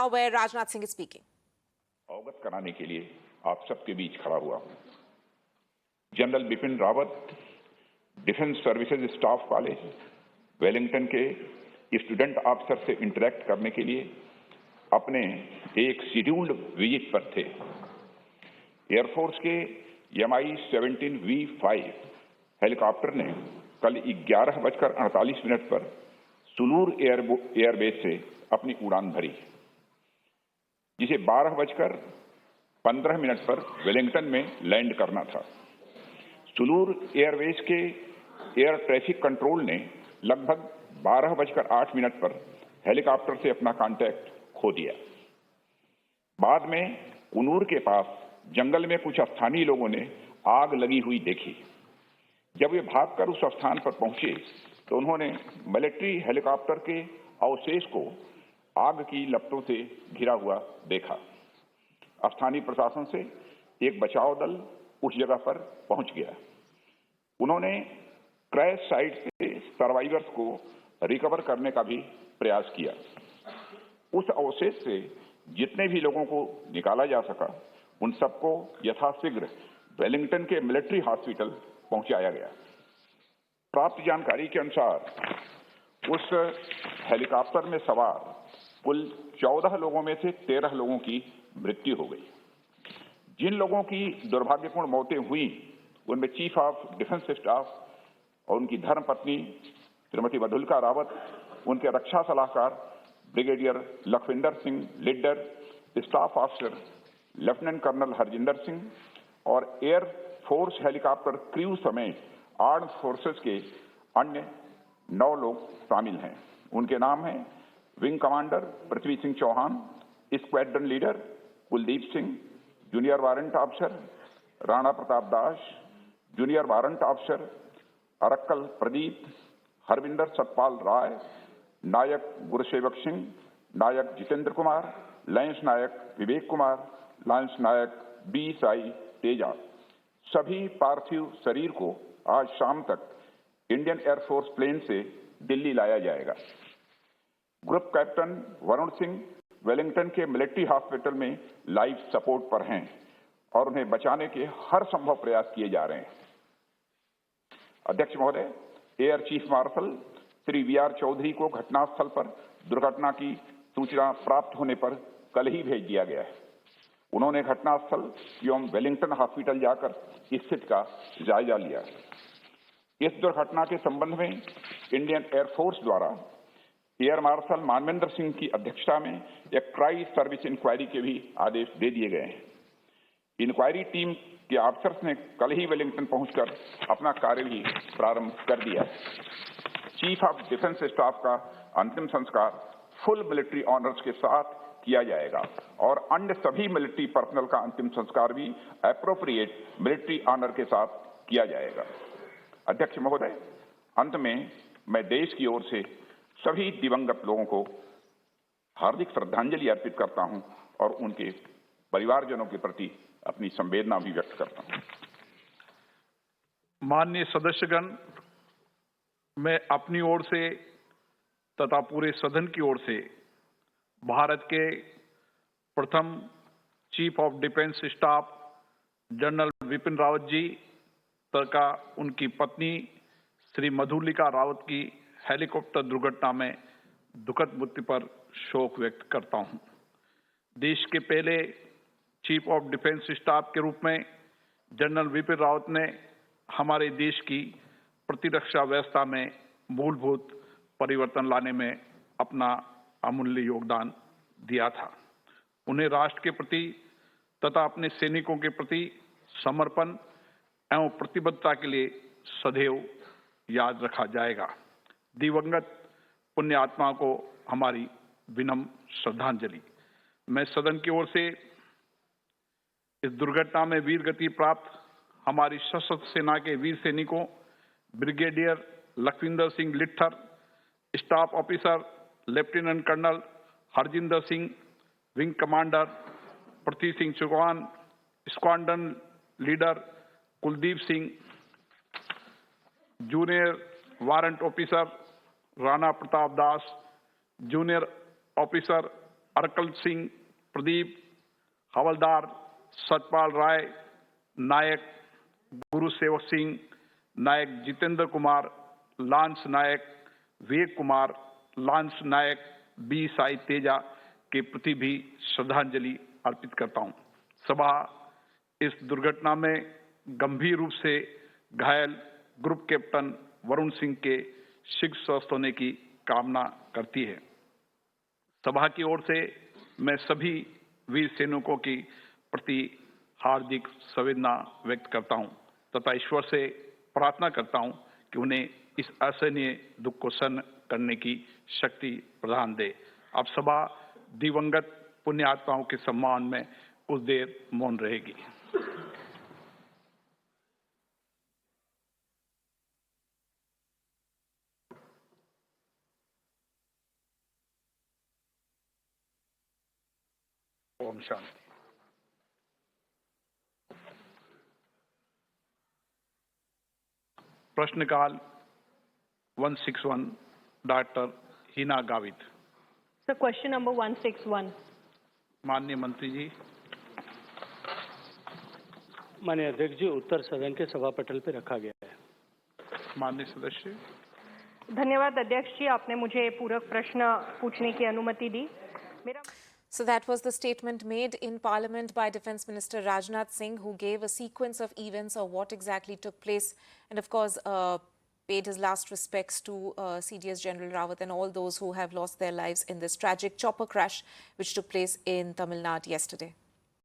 now where Rajnath Singh is speaking. अवगत कराने के लिए आप सबके बीच खड़ा हुआ हूं। General Bipin Rawat defence services staff college Wellington के स्टूडेंट ऑफिसर से इंटरेक्ट करने के लिए अपने एक शेड्यूल्ड विजिट पर थे। एयरफोर्स के Mi-17V5 हेलीकॉप्टर ने कल 11:48 पर सुलूर एयरबेस से अपनी उड़ान भरी, जिसे 12:15 पर वेलिंगटन में लैंड करना था। सुलूर एयरबेस के एयर ट्रैफिक कंट्रोल ने लगभग 12:08 पर हेलीकॉप्टर से अपना कांटेक्ट खो दिया। बाद में कुनूर के पास जंगल में कुछ स्थानीय लोगों ने आग लगी हुई देखी। जब वे भागकर उस स्थान पर पहुंचे तो उन्होंने मिलिट्री हेलीकॉप्टर के अवशेष को आग की लपटों से घिरा हुआ देखा। स्थानीय प्रशासन से एक बचाव दल उस जगह पर पहुंच गया। उन्होंने क्रैश साइट से सर्वाइवर्स को रिकवर करने का भी प्रयास किया। उस अवशेष से जितने भी लोगों को निकाला जा सका उन सबको यथाशीघ्र वेलिंगटन के मिलिट्री हॉस्पिटल पहुंचाया गया। प्राप्त जानकारी के अनुसार उस हेलीकॉप्टर में सवार कुल 14 लोगों में से 13 लोगों की मृत्यु हो गई। जिन लोगों की दुर्भाग्यपूर्ण मौतें हुई उनमें चीफ ऑफ डिफेंस स्टाफ और उनकी धर्मपत्नी श्रीमती मधुलिका रावत, उनके रक्षा सलाहकार brigadier Lakhwinder Singh Lidder, staff officer lieutenant colonel Harjinder Singh और एयर फोर्स हेलीकॉप्टर क्रू समेत आर्म्ड फोर्सेस के अन्य 9 लोग शामिल हैं। उनके नाम हैं wing commander Prithvi Singh Chauhan, squadron leader Kuldeep Singh, junior warrant officer Rana Pratap Das, junior warrant officer Arakkal Pradeep, Harvinder Satpal Rai, Naik Gursewak Singh, Naik Jitendra Kumar, lance Naik Vivek Kumar, lance Naik B Sai Teja. सभी पार्थिव शरीर को आज शाम तक इंडियन एयरफोर्स प्लेन से दिल्ली लाया जाएगा। Group captain Varun Singh Wellington के मिलिट्री हॉस्पिटल में लाइफ सपोर्ट पर हैं और उन्हें बचाने के हर संभव प्रयास किए जा रहे हैं। अध्यक्ष महोदय, air chief marshal Shri V R. Chaudhari को घटनास्थल पर दुर्घटना की सूचना प्राप्त होने पर कल ही भेज दिया गया है। उन्होंने घटनास्थल एवं वेलिंगटन हॉस्पिटल जाकर स्थिति का जायजा लिया। इस दुर्घटना के संबंध में इंडियन एयरफोर्स द्वारा एयर मार्शल मानवेंद्र सिंह की अध्यक्षता में एक ट्राई सर्विस इंक्वायरी के भी आदेश दे दिए गए हैं। इंक्वायरी टीम के ऑफिसर्स ने कल ही वेलिंगटन पहुंचकर अपना कार्य भी प्रारंभ कर दिया। चीफ ऑफ डिफेंस स्टाफ का अंतिम संस्कार फुल मिलिट्री ऑनर्स के साथ किया जाएगा और अन्य सभी मिलिट्री पर्सनल का अंतिम संस्कार भी एप्रोप्रिएट मिलिट्री ऑनर के साथ किया जाएगा। अध्यक्ष महोदय, अंत में मैं देश की ओर से सभी दिवंगत लोगों को हार्दिक श्रद्धांजलि अर्पित करता हूं और उनके परिवारजनों के प्रति अपनी संवेदना भी व्यक्त करता हूं। माननीय सदस्यगण, मैं अपनी ओर से तथा पूरे सदन की ओर से भारत के प्रथम chief of defence staff general Bipin Rawat ji तथा उनकी पत्नी श्री मधुलिका रावत की हेलीकॉप्टर दुर्घटना में दुखद मृत्यु पर शोक व्यक्त करता हूं। देश के पहले चीफ ऑफ डिफेंस स्टाफ के रूप में जनरल बिपिन रावत ने हमारे देश की प्रतिरक्षा व्यवस्था में मूलभूत परिवर्तन लाने में अपना अमूल्य योगदान दिया था। उन्हें राष्ट्र के प्रति तथा अपने सैनिकों के प्रति समर्पण एवं प्रतिबद्धता के लिए सदैव याद रखा जाएगा। दिवंगत पुण्य आत्मा को हमारी विनम्र श्रद्धांजलि। मैं सदन की ओर से इस दुर्घटना में वीर गति प्राप्त हमारी सशस्त्र सेना के वीर सैनिकों brigadier Lakhwinder Singh Lidder, staff officer lieutenant colonel Harjinder Singh, wing commander Prithvi Singh Chauhan, squadron leader Kuldeep Singh, junior warrant officer Rana Pratap Das, junior officer Arakkal Singh, Pradeep Havildar, Satpal Rai Naik, Guru Sewak Singh Naik, Jitendra Kumar, lance Naik, Vivek Kumar, lance Naik, B Sai Teja के प्रति भी श्रद्धांजलि अर्पित करता हूं। सभा इस दुर्घटना में गंभीर रूप से घायल ग्रुप कैप्टन वरुण सिंह के शीघ्र स्वस्थ होने की कामना करती है। सभा की ओर से मैं सभी वीर सैनिकों की प्रति हार्दिक संवेदना व्यक्त करता हूं तथा ईश्वर से प्रार्थना करता हूं कि उन्हें इस असहनीय दुख को सहन करने की शक्ति प्रदान दे। अब सभा दिवंगत पुण्य आत्माओं के सम्मान में कुछ देर मौन रहेगी। ओम शांति। प्रश्नकाल 161 doctor Hina Gavit. So question number 161. माननीय मंत्री जी। माननीय अध्यक्ष जी, उत्तर सदन के सभा पटल पर रखा गया है। माननीय सदस्य। धन्यवाद अध्यक्ष जी, आपने मुझे पूरक प्रश्न पूछने की अनुमति दी। So that was the statement made in Parliament by Defence Minister Rajnath Singh, who gave a sequence of events of what exactly took place and of course paid his last respects to CDS General Rawat and all those who have lost their lives in this tragic chopper crash which took place in Tamil Nadu yesterday.